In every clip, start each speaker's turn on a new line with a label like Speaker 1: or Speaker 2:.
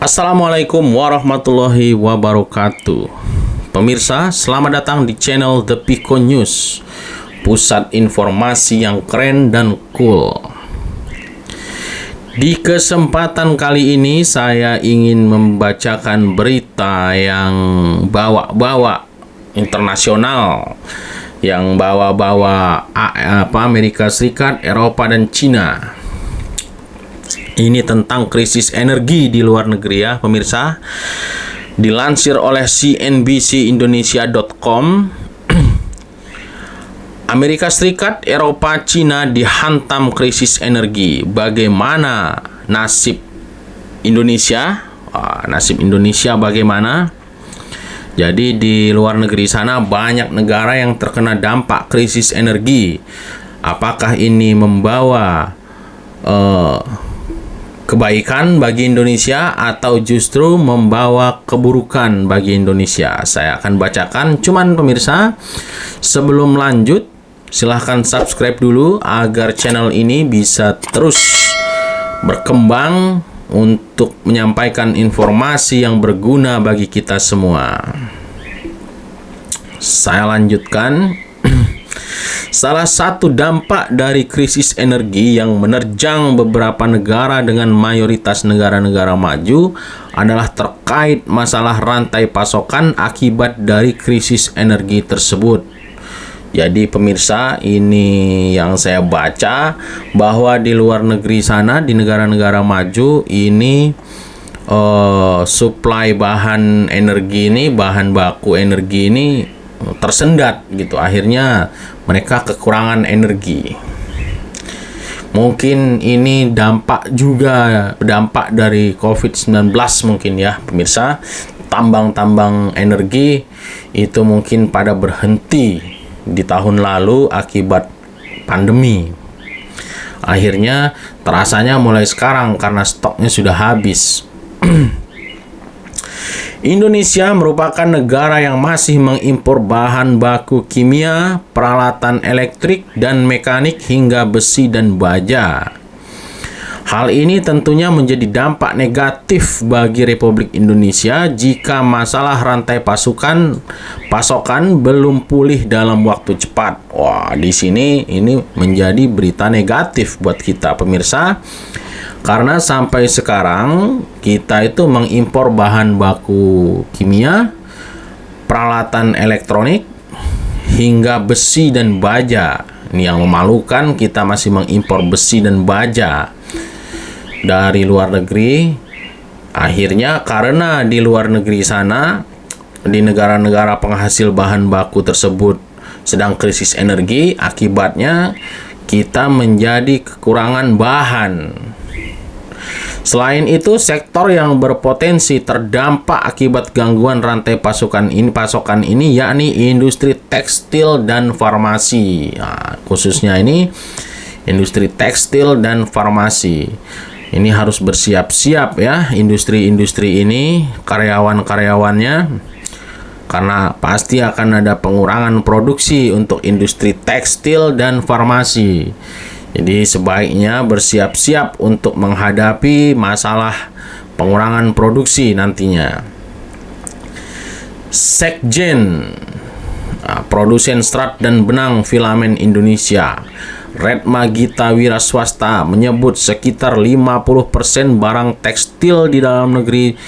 Speaker 1: Assalamualaikum warahmatullahi wabarakatuh. Pemirsa, selamat datang di channel The Pico News, pusat informasi yang keren dan cool. Di kesempatan kali ini saya ingin membacakan berita yang bawa-bawa internasional, yang bawa-bawa Amerika Serikat, Eropa, dan Cina. Ini tentang krisis energi di luar negeri ya pemirsa. Dilansir oleh cnbcindonesia.com, Amerika Serikat, Eropa, Cina dihantam krisis energi. Bagaimana nasib Indonesia? Nasib Indonesia bagaimana? Jadi di luar negeri sana banyak negara yang terkena dampak krisis energi. Apakah ini membawa kebaikan bagi Indonesia atau justru membawa keburukan bagi Indonesia? Saya akan bacakan. Cuman pemirsa, sebelum lanjut, silahkan subscribe dulu agar channel ini bisa terus berkembang untuk menyampaikan informasi yang berguna bagi kita semua. Saya lanjutkan. Salah satu dampak dari krisis energi yang menerjang beberapa negara dengan mayoritas negara-negara maju adalah terkait masalah rantai pasokan akibat dari krisis energi tersebut. Jadi pemirsa, ini yang saya baca bahwa di luar negeri sana, di negara-negara maju ini suplai bahan energi ini, bahan baku energi ini tersendat gitu. Akhirnya mereka kekurangan energi. Mungkin ini dampak dari COVID-19 mungkin ya pemirsa. Tambang-tambang energi itu mungkin pada berhenti di tahun lalu akibat pandemi. Akhirnya terasanya mulai sekarang karena stoknya sudah habis. Indonesia merupakan negara yang masih mengimpor bahan baku kimia, peralatan elektrik dan mekanik hingga besi dan baja. Hal ini tentunya menjadi dampak negatif bagi Republik Indonesia jika masalah rantai pasokan belum pulih dalam waktu cepat. Wah, di sini ini menjadi berita negatif buat kita pemirsa. Karena sampai sekarang kita itu mengimpor bahan baku kimia, peralatan elektronik, hingga besi dan baja. Ini yang memalukan, kita masih mengimpor besi dan baja dari luar negeri. Akhirnya karena di luar negeri sana, di negara-negara penghasil bahan baku tersebut sedang krisis energi, akibatnya kita menjadi kekurangan bahan. Selain itu, sektor yang berpotensi terdampak akibat gangguan rantai pasokan ini yakni industri tekstil dan farmasi. Nah, khususnya ini industri tekstil dan farmasi. Ini harus bersiap-siap ya industri-industri ini, karyawan-karyawannya, karena pasti akan ada pengurangan produksi untuk industri tekstil dan farmasi. Jadi sebaiknya bersiap-siap untuk menghadapi masalah pengurangan produksi nantinya. Sekjen Produsen Serat dan Benang Filamen Indonesia, Retma Gita Wiraswasta, menyebut sekitar 50% barang tekstil di dalam negeri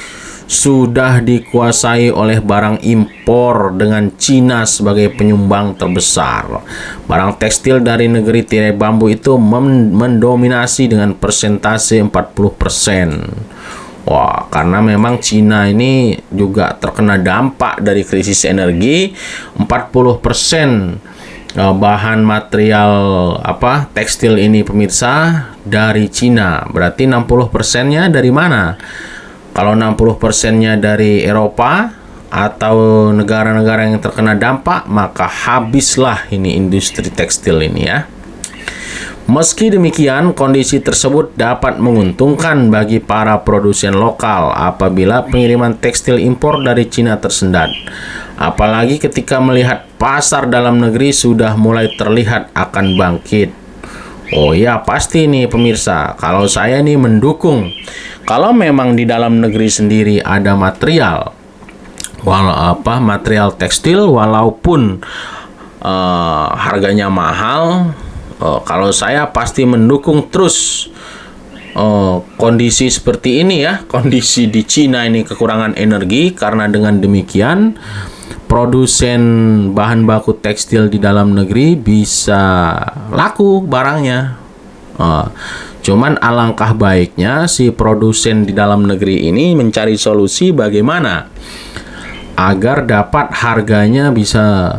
Speaker 1: sudah dikuasai oleh barang impor dengan Cina sebagai penyumbang terbesar. Barang tekstil dari negeri tirai bambu itu mendominasi dengan persentase 40%. Wah, karena memang Cina ini juga terkena dampak dari krisis energi. 40% bahan material tekstil ini pemirsa dari Cina. Berarti 60%-nya dari mana? Kalau 60%-nya dari Eropa atau negara-negara yang terkena dampak, maka habislah ini industri tekstil ini ya. Meski demikian, kondisi tersebut dapat menguntungkan bagi para produsen lokal apabila pengiriman tekstil impor dari Cina tersendat. Apalagi ketika melihat pasar dalam negeri sudah mulai terlihat akan bangkit. Oh ya, pasti nih pemirsa, kalau saya nih mendukung Kalau memang di dalam negeri sendiri ada material material tekstil walaupun harganya mahal, kalau saya pasti mendukung terus kondisi seperti ini ya. Kondisi di Cina ini kekurangan energi, karena dengan demikian produsen bahan baku tekstil di dalam negeri bisa laku barangnya. Cuman alangkah baiknya si produsen di dalam negeri ini mencari solusi bagaimana agar dapat harganya bisa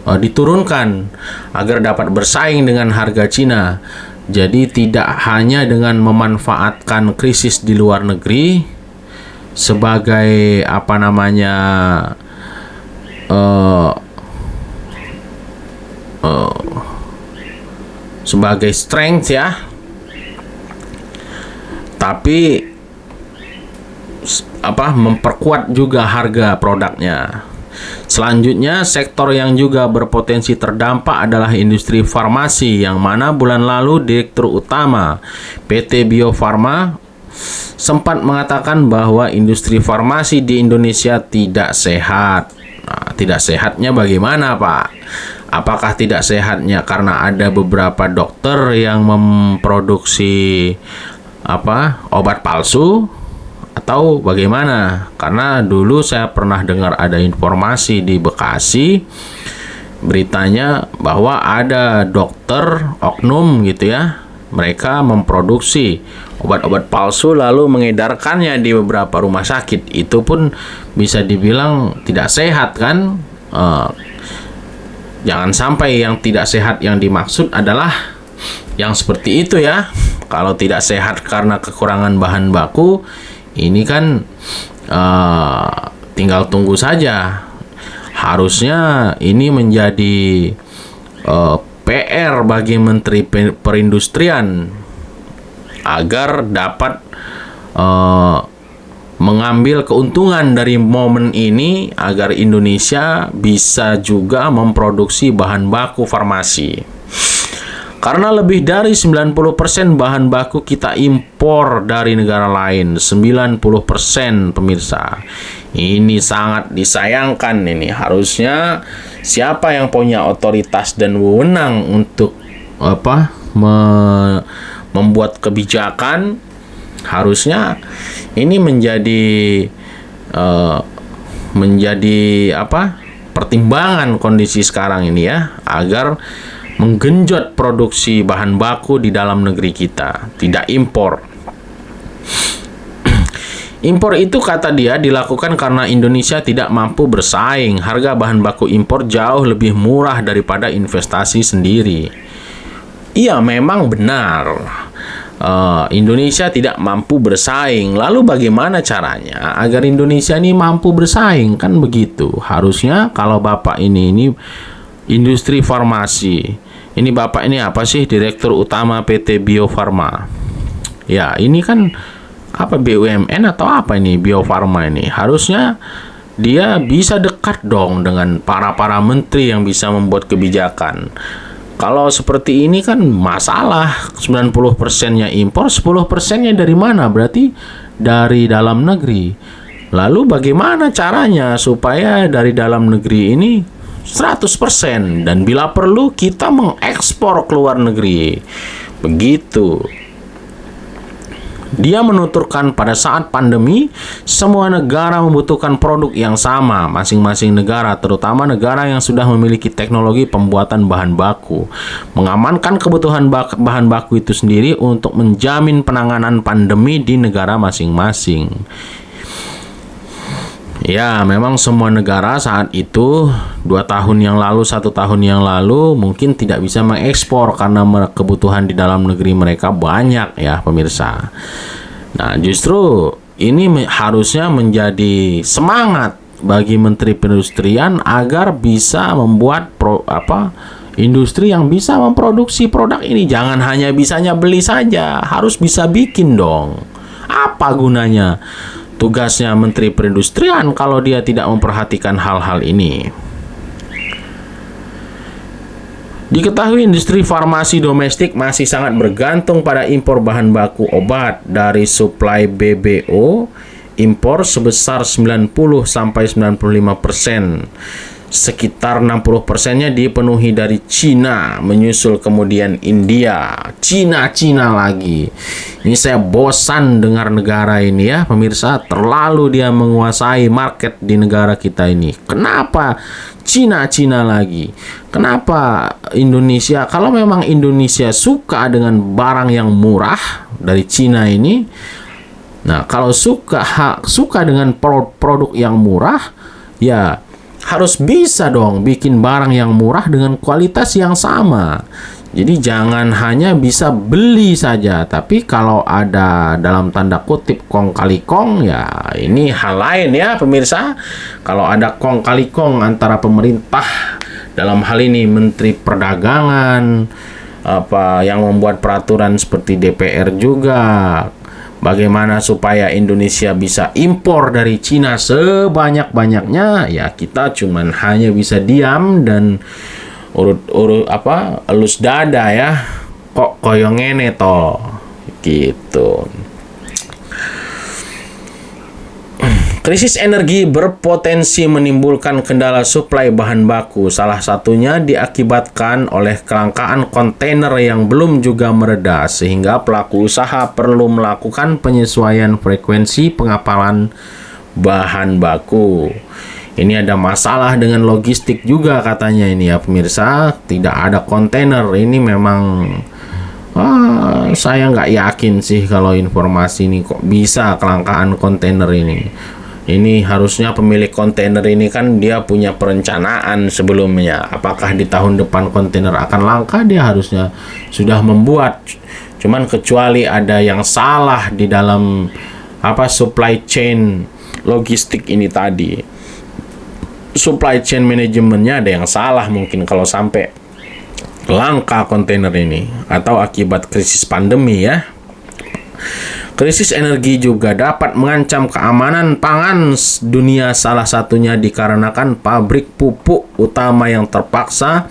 Speaker 1: diturunkan, agar dapat bersaing dengan harga Cina. Jadi tidak hanya dengan memanfaatkan krisis di luar negeri sebagai sebagai strength ya, tapi memperkuat juga harga produknya. Selanjutnya, sektor yang juga berpotensi terdampak adalah industri farmasi, yang mana bulan lalu Direktur Utama PT Bio Farma sempat mengatakan bahwa industri farmasi di Indonesia tidak sehat. Nah, tidak sehatnya bagaimana, Pak? Apakah tidak sehatnya karena ada beberapa dokter yang memproduksi obat palsu, atau bagaimana? Karena dulu saya pernah dengar ada informasi di Bekasi, beritanya bahwa ada dokter oknum gitu ya, mereka memproduksi obat-obat palsu lalu mengedarkannya di beberapa rumah sakit. Itu pun bisa dibilang tidak sehat kan? Jangan sampai yang tidak sehat yang dimaksud adalah yang seperti itu ya. Kalau tidak sehat karena kekurangan bahan baku, ini kan tinggal tunggu saja. Harusnya ini menjadi PR bagi Menteri Perindustrian agar dapat mengambil keuntungan dari momen ini agar Indonesia bisa juga memproduksi bahan baku farmasi. Karena lebih dari 90% bahan baku kita impor dari negara lain, 90% pemirsa. Ini sangat disayangkan ini. Harusnya siapa yang punya otoritas dan wewenang untuk membuat kebijakan, harusnya ini menjadi pertimbangan kondisi sekarang ini ya, agar menggenjot produksi bahan baku di dalam negeri kita, tidak impor. Impor itu kata dia dilakukan karena Indonesia tidak mampu bersaing. Harga bahan baku impor jauh lebih murah daripada investasi sendiri. Iya, memang benar. Indonesia tidak mampu bersaing. Lalu bagaimana caranya agar Indonesia ini mampu bersaing? Kan begitu. Harusnya kalau Bapak ini industri farmasi. Ini Bapak ini apa sih? Direktur Utama PT Bio Farma. Ya, ini kan BUMN atau apa ini Bio Farma ini? Harusnya dia bisa dekat dong dengan para menteri yang bisa membuat kebijakan. Kalau seperti ini kan masalah. 90%-nya impor, 10%-nya dari mana? Berarti dari dalam negeri. Lalu bagaimana caranya supaya dari dalam negeri ini 100%, dan bila perlu kita mengekspor ke luar negeri. Begitu. Dia menuturkan pada saat pandemi, semua negara membutuhkan produk yang sama. Masing-masing negara, terutama negara yang sudah memiliki teknologi pembuatan bahan baku, mengamankan kebutuhan bahan baku itu sendiri untuk menjamin penanganan pandemi di negara masing-masing. Ya, memang semua negara saat itu 2 tahun yang lalu, 1 tahun yang lalu mungkin tidak bisa mengekspor karena kebutuhan di dalam negeri mereka banyak ya pemirsa. Nah, justru ini harusnya menjadi semangat bagi Menteri Perindustrian agar bisa membuat industri yang bisa memproduksi produk ini. Jangan hanya bisanya beli saja, harus bisa bikin dong. Apa gunanya tugasnya Menteri Perindustrian kalau dia tidak memperhatikan hal-hal ini? Diketahui industri farmasi domestik masih sangat bergantung pada impor bahan baku obat. Dari suplai BBO, impor sebesar 90-95%. Sekitar 60%-nya dipenuhi dari Cina, menyusul kemudian India. Cina lagi. Ini saya bosan dengar negara ini ya, pemirsa. Terlalu dia menguasai market di negara kita ini. Kenapa Cina lagi? Kenapa Indonesia? Kalau memang Indonesia suka dengan barang yang murah dari Cina ini, nah kalau suka dengan produk yang murah, ya harus bisa dong bikin barang yang murah dengan kualitas yang sama. Jadi jangan hanya bisa beli saja, tapi kalau ada dalam tanda kutip kong kali kong, ya ini hal lain ya pemirsa. Kalau ada kong kali kong antara pemerintah, dalam hal ini Menteri Perdagangan, apa yang membuat peraturan seperti DPR juga, bagaimana supaya Indonesia bisa impor dari Cina sebanyak-banyaknya, ya kita cuman hanya bisa diam dan urut elus dada ya. Kok koyo ngene to gitu. Krisis energi berpotensi menimbulkan kendala suplai bahan baku. Salah satunya diakibatkan oleh kelangkaan kontainer yang belum juga mereda, sehingga pelaku usaha perlu melakukan penyesuaian frekuensi pengapalan bahan baku. Ini ada masalah dengan logistik juga katanya ini ya pemirsa. Tidak ada kontainer. Ini memang saya nggak yakin sih kalau informasi ini kok bisa kelangkaan kontainer ini. Ini harusnya pemilik kontainer ini kan dia punya perencanaan sebelumnya. Apakah di tahun depan kontainer akan langka, dia harusnya sudah membuat. Cuman kecuali ada yang salah di dalam supply chain logistik ini tadi. Supply chain manajemennya ada yang salah mungkin kalau sampai langka kontainer ini, atau akibat krisis pandemi ya. Krisis energi juga dapat mengancam keamanan pangan dunia, salah satunya dikarenakan pabrik pupuk utama yang terpaksa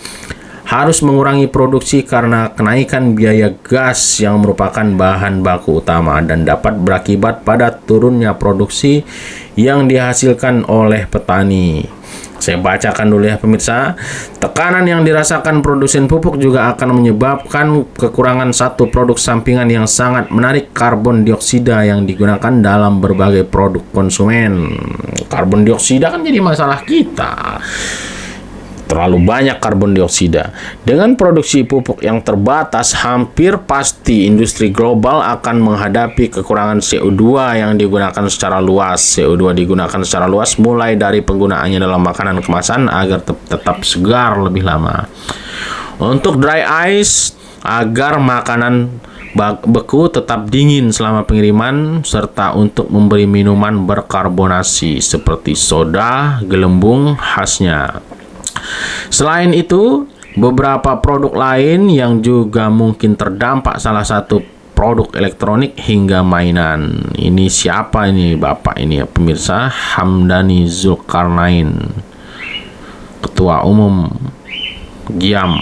Speaker 1: harus mengurangi produksi karena kenaikan biaya gas yang merupakan bahan baku utama, dan dapat berakibat pada turunnya produksi yang dihasilkan oleh petani. Saya bacakan dulu ya pemirsa. Tekanan yang dirasakan produsen pupuk juga akan menyebabkan kekurangan satu produk sampingan yang sangat menarik, karbon dioksida, yang digunakan dalam berbagai produk konsumen. Karbon dioksida kan jadi masalah kita. Terlalu banyak karbon dioksida. Dengan produksi pupuk yang terbatas, hampir pasti industri global akan menghadapi kekurangan CO2 yang digunakan secara luas. CO2 digunakan secara luas mulai dari penggunaannya dalam makanan kemasan agar tetap segar lebih lama. Untuk dry ice, agar makanan beku tetap dingin selama pengiriman, serta untuk memberi minuman berkarbonasi seperti soda gelembung khasnya. Selain itu, beberapa produk lain yang juga mungkin terdampak, salah satu produk elektronik hingga mainan. Ini siapa ini Bapak ini ya pemirsa? Hamdani Zulkarnain, Ketua Umum Giam.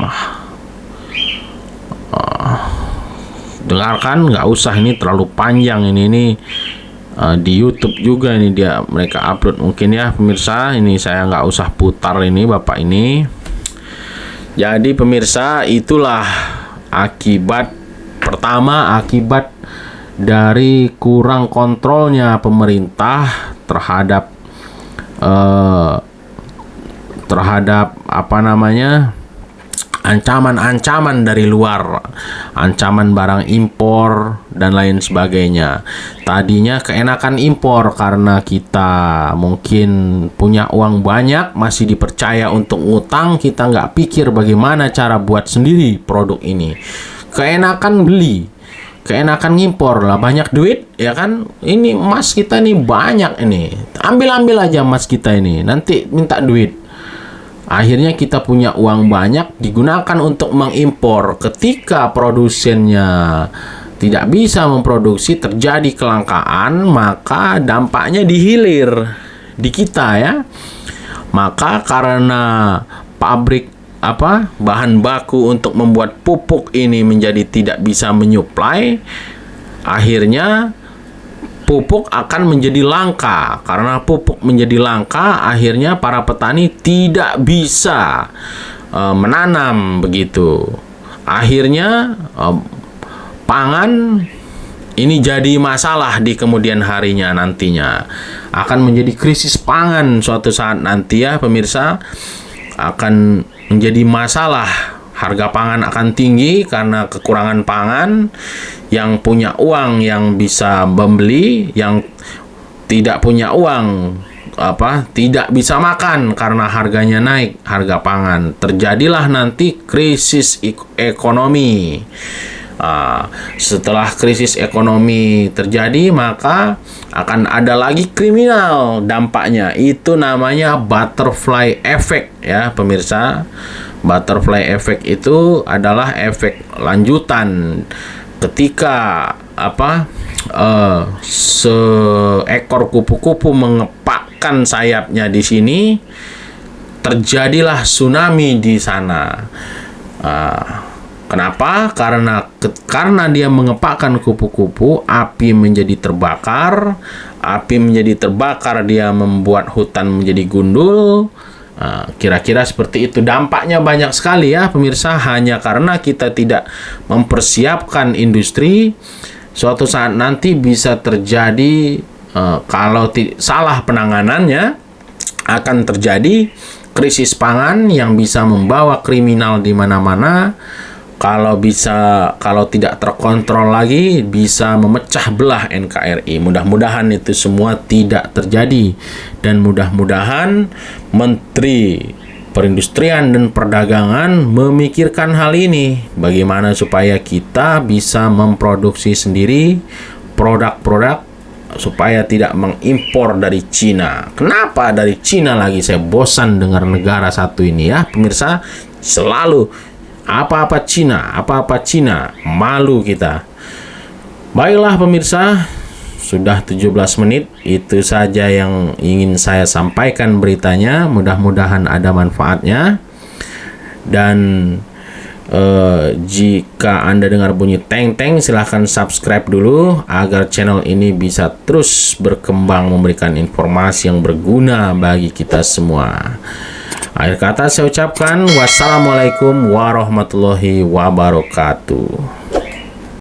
Speaker 1: Dengarkan, nggak usah, ini terlalu panjang ini di YouTube juga ini mereka upload mungkin ya pemirsa. Ini saya nggak usah putar ini Bapak ini. Jadi pemirsa, itulah akibat dari kurang kontrolnya pemerintah terhadap ancaman dari luar, ancaman barang impor dan lain sebagainya. Tadinya keenakan impor karena kita mungkin punya uang banyak, masih dipercaya untuk ngutang, kita nggak pikir bagaimana cara buat sendiri produk ini. Keenakan beli, keenakan ngimpor lah, banyak duit ya kan. Ini emas kita nih banyak ini, ambil aja emas kita ini, nanti minta duit. Akhirnya kita punya uang banyak, digunakan untuk mengimpor. Ketika produsennya tidak bisa memproduksi, terjadi kelangkaan, maka dampaknya dihilir di kita ya. Maka karena pabrik bahan baku untuk membuat pupuk ini menjadi tidak bisa menyuplai, akhirnya pupuk akan menjadi langka. Karena pupuk menjadi langka, akhirnya para petani tidak bisa menanam begitu. Akhirnya pangan ini jadi masalah di kemudian harinya, nantinya akan menjadi krisis pangan suatu saat nanti ya pemirsa, akan menjadi masalah. Harga pangan akan tinggi karena kekurangan pangan. Yang punya uang yang bisa membeli, yang tidak punya uang tidak bisa makan karena harganya naik, harga pangan. Terjadilah nanti krisis ekonomi. Setelah krisis ekonomi terjadi, maka akan ada lagi kriminal dampaknya. Itu namanya butterfly effect ya pemirsa. Butterfly effect itu adalah efek lanjutan ketika seekor kupu-kupu mengepakkan sayapnya di sini, terjadilah tsunami di sana. Kenapa? Karena dia mengepakkan kupu-kupu, api menjadi terbakar. Api menjadi terbakar, dia membuat hutan menjadi gundul. Kira-kira seperti itu. Dampaknya banyak sekali ya pemirsa. Hanya karena kita tidak mempersiapkan industri, suatu saat nanti bisa terjadi, kalau salah penanganannya, akan terjadi krisis pangan yang bisa membawa kriminal di mana-mana. Kalau tidak terkontrol lagi, bisa memecah belah NKRI. Mudah-mudahan itu semua tidak terjadi, dan mudah-mudahan Menteri Perindustrian dan Perdagangan memikirkan hal ini, bagaimana supaya kita bisa memproduksi sendiri produk-produk, supaya tidak mengimpor dari Cina. Kenapa dari Cina lagi? Saya bosan dengar negara satu ini ya pemirsa. Selalu apa-apa Cina, malu kita. Baiklah pemirsa, sudah 17 menit, itu saja yang ingin saya sampaikan beritanya. Mudah-mudahan ada manfaatnya. Dan jika Anda dengar bunyi teng-teng, silahkan subscribe dulu agar channel ini bisa terus berkembang, memberikan informasi yang berguna bagi kita semua. Akhir kata saya ucapkan wassalamualaikum warahmatullahi wabarakatuh.